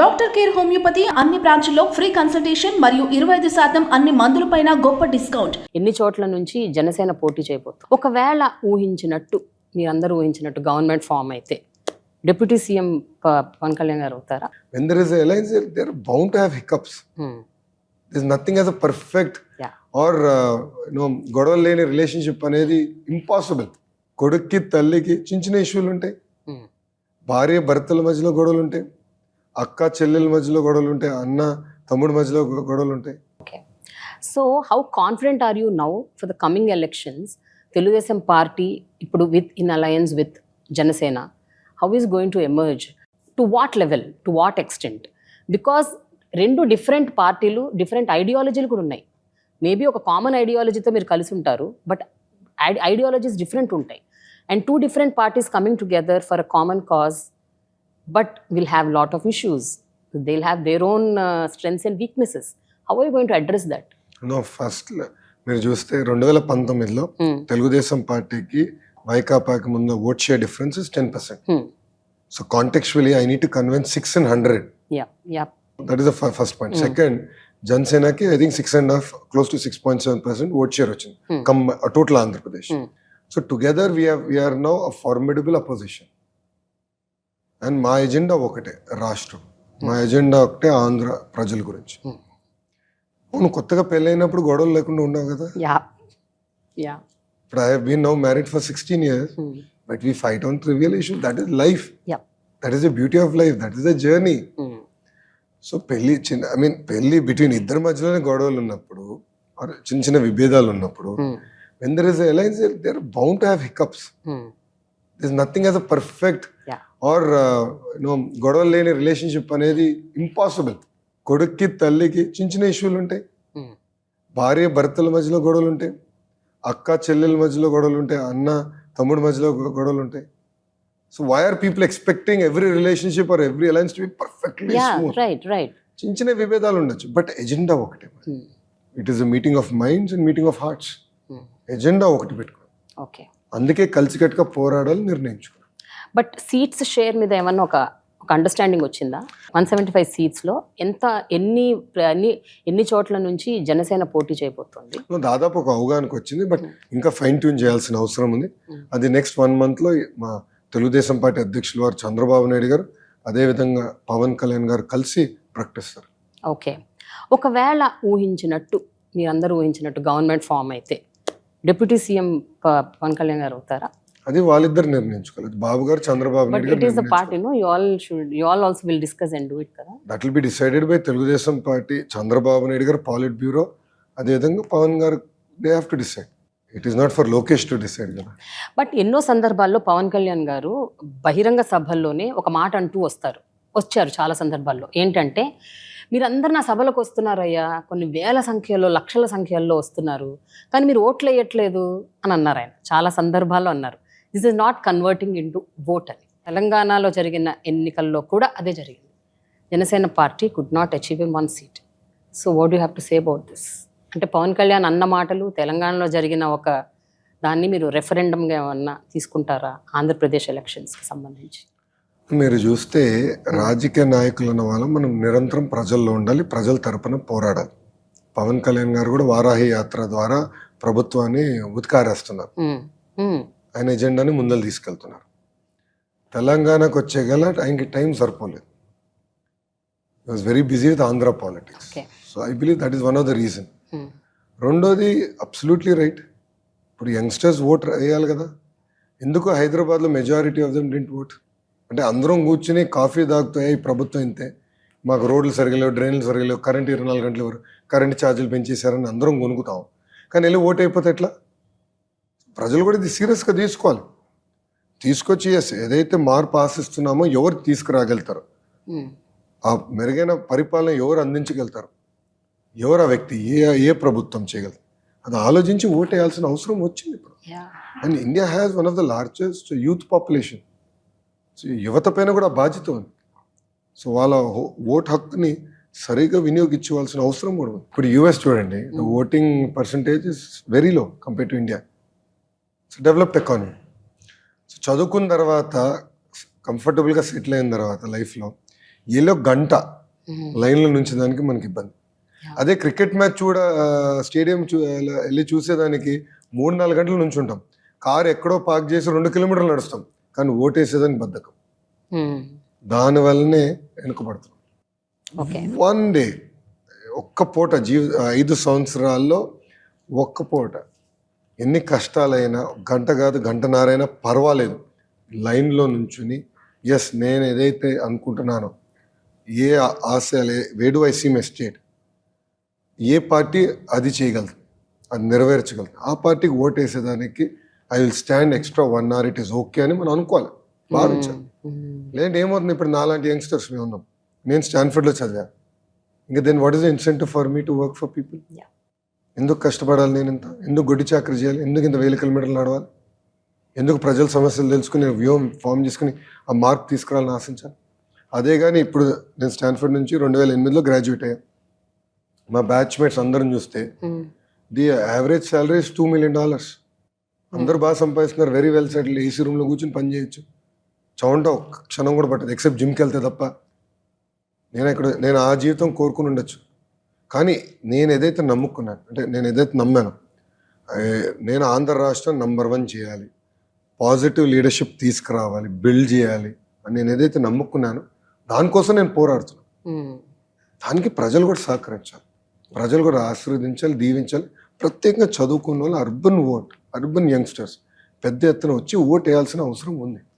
Doctor care homeopathy అన్ని బ్రాంచ్ల్లో free consultation మరియు 25% అన్ని మందులపైన గొప్ప డిస్కౌంట్. ఎన్ని చోట్ల నుంచి జనసేన పోటీ చేయబోతుంది. ఒకవేళ ఊహించినట్టు మీరందరూ ఊహించినట్టు గవర్నమెంట్ ఫామ్ అయితే డిప్యూటీ సీఎం పవన్ కళ్యాణ్ గారు అవుతారా? When there is an alliance, they are bound to have hiccups. There's nothing as a perfect or గొడవలు లేని రిలేషన్షిప్ అనేది ఇంపాసిబుల్. కొడుక్కి తల్లికి చిన్న చిన్న ఇష్యూలు ఉంటాయి, భార్య భర్తల మధ్యలో గొడవలు ఉంటాయి, అక్క చెల్లెల మధ్యలో గొడవలు ఉంటాయి, అన్న తమ్ముడి మధ్యలో గొడవలు ఉంటాయి. Okay, so how confident are you now for the coming elections? Telugu Desam party ఇప్పుడు in alliance with Janasena, how is going to emerge? To what level, to what extent? Because రెండు డిఫరెంట్ పార్టీలు, డిఫరెంట్ ఐడియాలజీలు కూడా ఉన్నాయి. మేబీ ఒక కామన్ ఐడియాలజీతో మీరు కలిసి ఉంటారు, బట్ ఐడియాలజీస్ డిఫరెంట్ ఉంటాయి. And two different parties coming together for a common cause, but will have lot of issues. They will have their own strengths and weaknesses. How are you going to address that? First మీరు చూస్తే 2019లో తెలుగుదేశం పార్టీకి వైకాపాకి ముందు vote share difference is 10%. So contextually I need to convince 6 in 100. That is the first point. Second, జనసేనకి I think 6.5 close to 6.7% vote share వచ్చింది total Andhra Pradesh. So together we are now a formidable opposition. And మా agenda ఒకటే, రాష్ట్రం. మా agenda ఒకటే, ఆంధ్ర ప్రజల గురించి. నువ్వు కొత్తగా పెళ్ళైనప్పుడు గొడవలు లేకుండా ఉన్నావు కదా. ఇప్పుడు I have been now married for 16 years, but we fight on trivial issues. That is life. That is the beauty of life. That is the journey. So పెళ్లి బిట్వీన్ ఇద్దరి మధ్యలోనే గొడవలు ఉన్నప్పుడు, చిన్న చిన్న విభేదాలు ఉన్నప్పుడు, when there is an alliance, they are bound to have hiccups. There's nothing as a perfect or గొడవలు లేని రిలేషన్షిప్ అనేది ఇంపాసిబుల్. కొడుక్కి తల్లికి చిన్న చిన్న ఇష్యూలు ఉంటాయి, భార్య భర్తల మధ్యలో గొడవలు ఉంటాయి, అక్క చెల్లెల మధ్యలో గొడవలు ఉంటాయి, అన్న తమ్ముడి మధ్యలో గొడవలు ఉంటాయి. So why are people expecting every relationship or every alliance to be perfectly smooth? Right. చిన్న చిన్న విభేదాలు ఉండొచ్చు, బట్ ఎజెండా ఒకటే. It is a meeting of minds and meeting of hearts. Agenda ఒకటి పెట్టుకో. ఓకే, అందుకే కలిసికట్టుగా పోరాడాలి నిర్ణయించుకో. బట్ సీట్స్ షేర్ మీద ఏమన్నా ఒక అండర్స్టాండింగ్ వచ్చిందా? 175 సీట్స్లో ఎన్ని చోట్ల నుంచి జనసేన పోటీ చేయబోతుంది? దాదాపు ఒక అవగాహనకు వచ్చింది, బట్ ఇంకా ఫైన్ ట్యూన్ చేయాల్సిన అవసరం ఉంది. అది నెక్స్ట్ 1 month లో మా తెలుగుదేశం పార్టీ అధ్యక్షులు వారు చంద్రబాబు నాయుడు గారు, అదేవిధంగా పవన్ కళ్యాణ్ గారు కలిసి ప్రకటిస్తారు. ఓకే, ఒకవేళ ఊహించినట్టు మీరందరూ ఊహించినట్టు గవర్నమెంట్ ఫామ్ అయితే డిప్యూటీ సీఎం పవన్ కళ్యాణ్ గారు అవుతారా? అది వాళ్ళిద్దరు నిర్ణయించుకోలేదు, బాబు గారు Chandrababu Naidu garu. It is the party, no you all also will discuss and do it కదా. That will be decided by Telugu Desam party, Chandrababu Naidu garu polit, అదేవిధంగా Pawan garu. They have to decide. It is not for Lokesh to decide కదా. But ఎన్నో సందర్భాల్లో పవన్ కళ్యాణ్ గారు బహిరంగ సభల్లోనే ఒక మాట అంటూ వచ్చారు చాలా సందర్భాల్లో. ఏంటంటే, మీరందరు నా సభలకు వస్తున్నారయ్యా, కొన్ని వేల సంఖ్యలో లక్షల సంఖ్యల్లో వస్తున్నారు, కానీ మీరు ఓట్లు వేయట్లేదు అని అన్నారు ఆయన. చాలా సందర్భాల్లో అన్నారు, this is not converting in to vote అని. తెలంగాణలో జరిగిన ఎన్నికల్లో కూడా అదే జరిగింది. Janasena party could not achieve in 1 seat. So what you have to say about this? అంటే పవన్ కళ్యాణ్ అన్న మాటలు, తెలంగాణలో జరిగిన ఒక దాన్ని మీరు రెఫరెండంగా ఏమన్నా తీసుకుంటారా ఆంధ్రప్రదేశ్ ఎలక్షన్స్కి సంబంధించి? మీరు చూస్తే రాజకీయ నాయకులు అన్న వాళ్ళం మనం నిరంతరం ప్రజల్లో ఉండాలి, ప్రజల తరపున పోరాడాలి. పవన్ కళ్యాణ్ గారు కూడా వారాహి యాత్ర ద్వారా ప్రభుత్వాన్ని ఉతికారేస్తున్నారు, ఆయన ఎజెండాని ముందలు తీసుకెళ్తున్నారు. తెలంగాణకు వచ్చే గల ఆయనకి టైం సరిపోలేదు. he was very busy with Andhra politics. So I believe that is one of the reason. రెండోది అబ్సల్యూట్లీ రైట్, ఇప్పుడు యంగ్స్టర్స్ ఓట్ వేయాలి కదా. ఎందుకు హైదరాబాద్లో majority of them didn't vote? అంటే అందరం కూర్చుని కాఫీ తాగుతాయి, ప్రభుత్వం ఇంతే, మాకు రోడ్లు సరిగలేవు, డ్రైన్లు సరిగలేవు, కరెంట్ 24 గంటలు కరెంట్ ఛార్జీలు పెంచేశారని అందరం కొనుక్కుతాం. కానీ వెళ్ళి ఓట్ అయిపోతే ఎట్లా? ప్రజలు కూడా ఇది సీరియస్గా తీసుకోవాలి. తీసుకొచ్చి ఏదైతే మార్పు ఆశిస్తున్నామో ఎవరు తీసుకురాగలుగుతారు, ఆ మెరుగైన పరిపాలన ఎవరు అందించగలుగుతారు, ఎవరు ఆ వ్యక్తి, ఏ ప్రభుత్వం చేయగలరు, అది ఆలోచించి ఓట్ వేయాల్సిన అవసరం వచ్చింది ఇప్పుడు. And India has one of the largest youth population. So యువత పైన కూడా బాధ్యత ఉంది. సో వాళ్ళ ఓట్ హక్కుని సరిగా వినియోగించవలసిన అవసరం కూడా ఉంది. ఇప్పుడు యూఎస్ చూడండి, the voting percentage is very low compare to India. So developed economy. So చదువుకున్న తర్వాత కంఫర్టబుల్గా సెటిల్ అయిన తర్వాత లైఫ్లో ఏలో గంట ఉమ్, లైన్లో నుంచి దానికి మనకి ఇబ్బంది. అదే క్రికెట్ మ్యాచ్ స్టేడియం వెళ్ళి చూసేదానికి 3-4 గంటల నుంచి ఉంటాం. కారు ఎక్కడో పార్క్ చేసి 2 కిలోమీటర్లు నడుస్తాం, కానీ ఓటేసేదానికి బద్ధకం. ఉమ్, దానివల్లనే వెనుకబడుతున్నాం. ఓకే. వన్ డే ఒక్క పూట 5 సంవత్సరాల్లో ఒక్క పూట ఎన్ని కష్టాలైనా గంట కాదు గంటన్నరైనా పర్వాలేదు లైన్లో నుంచుని ఎస్ నేను ఏదైతే అనుకుంటున్నానో, ఏ ఆశయాలు, వేడు ఐ సీ మై స్టేట్, ఏ పార్టీ అది చేయగలదు, అది నెరవేర్చగలదు, ఆ పార్టీకి ఓటేసేదానికి I will stand extra 1 hour, it is okay అని మనం అనుకోవాలి, భావించాలి. లేదంటే ఏమవుతుంది, ఇప్పుడు నాలాంటి యంగ్స్టర్స్ మేము ఉన్నాం, నేను స్టాన్ఫర్డ్లో చదివా, ఇంకా then what is the incentive for me to work for people? Yeah. ఎందుకు కష్టపడాలి నేను ఇంత? ఎందుకు గొడ్డి చాకరీ చేయాలి? ఎందుకు ఇంత 1000 కిలోమీటర్లు నడవాలి? ఎందుకు ప్రజల సమస్యలు తెలుసుకుని వ్యూహం ఫామ్ చేసుకుని ఆ మార్క్ తీసుకురావాలని ఆశించాలి? అదే కానీ ఇప్పుడు నేను స్టాన్ఫర్డ్ నుంచి 2008లో గ్రాడ్యుయేట్ అయ్యా. మా బ్యాచ్మేట్స్ అందరం చూస్తే the average salary is $2 million. అందరూ బాగా సంపాదిస్తున్నారు, వెరీ వెల్ సెటిల్, ఏసీ రూమ్లో కూర్చొని పని చేయొచ్చు, చౌంట ఒక్క క్షణం కూడా పట్టదు ఎక్సెప్ట్ జిమ్కి వెళ్తే తప్ప. నేను ఆ జీవితం కోరుకుని ఉండొచ్చు, కానీ నేను ఏదైతే నమ్ముకున్నాను, అంటే నేను ఏదైతే నమ్మాను, నేను ఆంధ్ర రాష్ట్రం నంబర్ 1 చేయాలి, పాజిటివ్ లీడర్షిప్ తీసుకురావాలి, బిల్డ్ చేయాలి అని నేను ఏదైతే నమ్ముకున్నానో దానికోసం నేను పోరాడుతున్నాను. దానికి ప్రజలు కూడా సహకరించాలి, ప్రజలు కూడా ఆశీర్వదించాలి, దీవించాలి. ప్రత్యేకంగా చదువుకున్న వాళ్ళు, అర్బన్ యంగ్స్టర్స్ పెద్ద ఎత్తున వచ్చి ఓటు వేయాల్సిన అవసరం ఉంది.